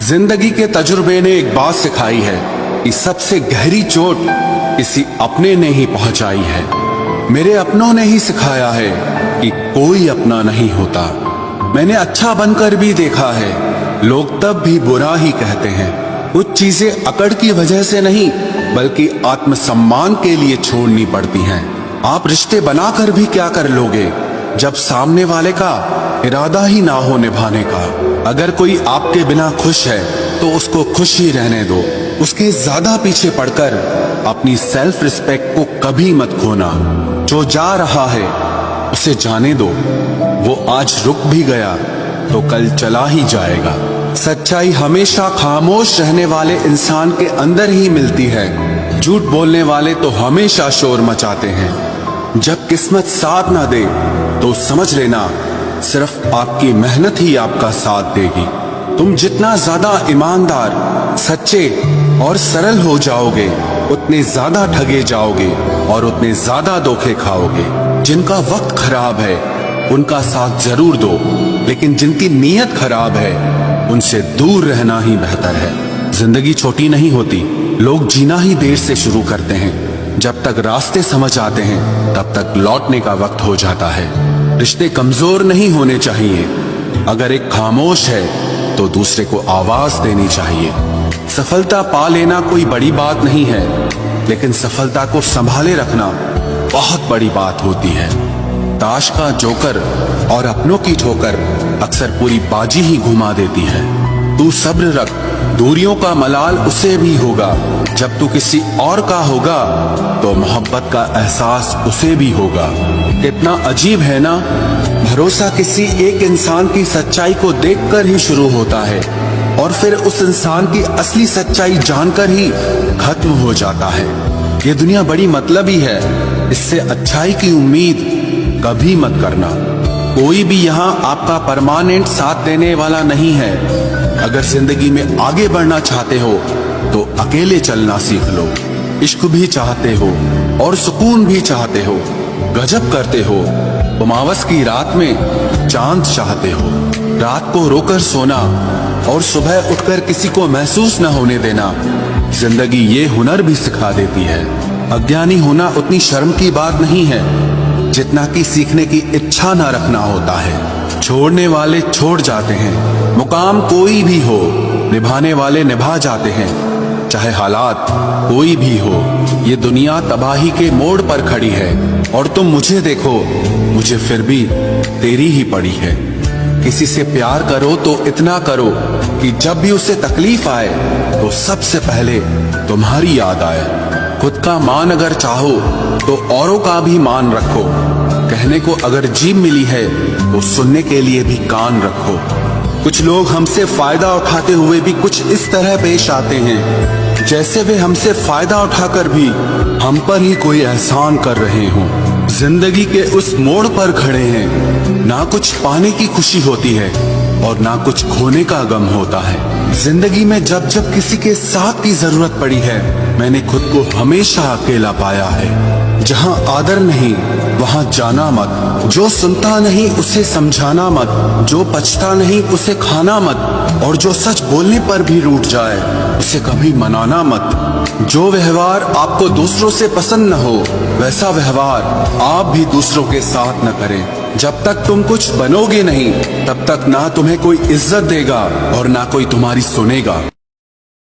जिंदगी के तजुर्बे ने एक बात सिखाई है कि सबसे गहरी चोट किसी अपने ने ही पहुंचाई है। मेरे अपनों ने ही सिखाया है कि कोई अपना नहीं होता। मैंने अच्छा बनकर भी देखा है, लोग तब भी बुरा ही कहते हैं। कुछ चीजें अकड़ की वजह से नहीं बल्कि आत्मसम्मान के लिए छोड़नी पड़ती हैं। आप रिश्ते बनाकर भी क्या कर लोगे जब सामने वाले का इरादा ही ना हो निभाने का। अगर कोई आपके बिना खुश है तो उसको खुश ही रहने दो। उसके ज्यादा पीछे पड़कर अपनी सेल्फ रिस्पेक्ट को कभी मत खोना। जो जा रहा है उसे जाने दो, वो आज रुक भी गया तो कल चला ही जाएगा। सच्चाई हमेशा खामोश रहने वाले इंसान के अंदर ही मिलती है। झूठ बोलने वाले तो हमेशा शोर मचाते हैं। जब किस्मत साथ ना दे तो समझ लेना सिर्फ आपकी मेहनत ही आपका साथ देगी। तुम जितना ज्यादा ईमानदार, सच्चे और सरल हो जाओगे उतने ज्यादा ठगे जाओगे और उतने ज्यादा धोखे खाओगे। जिनका वक्त खराब है उनका साथ जरूर दो, लेकिन जिनकी नीयत खराब है उनसे दूर रहना ही बेहतर है। जिंदगी छोटी नहीं होती, लोग जीना ही देर से शुरू करते हैं। जब तक रास्ते समझ आते हैं तब तक लौटने का वक्त हो जाता है। रिश्ते कमजोर नहीं होने चाहिए। अगर एक खामोश है तो दूसरे को आवाज देनी चाहिए। सफलता पा लेना कोई बड़ी बात नहीं है, लेकिन सफलता को संभाले रखना बहुत बड़ी बात होती है। ताश का जोकर और अपनों की ठोकर अक्सर पूरी बाजी ही घुमा देती है। तू सब्र रख, दूरियों का मलाल उसे भी होगा। जब तू किसी और का होगा तो मोहब्बत का एहसास उसे भी होगा। कितना अजीब है ना, भरोसा किसी एक इंसान की सच्चाई को देखकर ही शुरू होता है और फिर उस इंसान की असली सच्चाई जानकर ही खत्म हो जाता है। ये दुनिया बड़ी मतलबी है, इससे अच्छाई की उम्मीद कभी मत करना। कोई भी यहाँ आपका परमानेंट साथ देने वाला नहीं है। अगर जिंदगी में आगे बढ़ना चाहते हो तो अकेले चलना सीख लो। इश्क भी चाहते हो और सुकून भी चाहते हो, गजब करते हो। अमावस की रात में चांद चाहते हो। रात को रोकर सोना और सुबह उठकर किसी को महसूस न होने देना, जिंदगी ये हुनर भी सिखा देती है। अज्ञानी होना उतनी शर्म की बात नहीं है जितना कि सीखने की इच्छा न रखना होता है। छोड़ने वाले छोड़ जाते हैं, मुकाम कोई भी हो, निभाने वाले निभा जाते हैं। चाहे हालात कोई भी हो, ये दुनिया तबाही के मोड़ पर खड़ी है और तुम मुझे देखो, मुझे फिर भी तेरी ही पड़ी है। किसी से प्यार करो तो इतना करो कि जब भी उसे तकलीफ आए तो सबसे पहले तुम्हारी याद आए। खुद का मान अगर चाहो तो औरों का भी मान रखो। कहने को अगर जीभ मिली है तो सुनने के लिए भी कान रखो। कुछ लोग हमसे फायदा उठाते हुए भी कुछ इस तरह पेश आते हैं जैसे वे हमसे फायदा उठाकर भी हम पर ही कोई एहसान कर रहे हों। जिंदगी के उस मोड़ पर खड़े हैं, ना कुछ पाने की खुशी होती है और ना कुछ खोने का गम होता है। जिंदगी में जब जब किसी के साथ की जरूरत पड़ी है, मैंने खुद को हमेशा अकेला पाया है। जहाँ आदर नहीं वहाँ जाना मत, जो सुनता नहीं उसे समझाना मत, जो पछता नहीं उसे खाना मत, और जो सच बोलने पर भी रूठ जाए उसे कभी मनाना मत। जो व्यवहार आपको दूसरों से पसंद न हो वैसा व्यवहार आप भी दूसरों के साथ न करें। जब तक तुम कुछ बनोगे नहीं तब तक ना तुम्हें कोई इज्जत देगा और ना कोई तुम्हारी सुनेगा।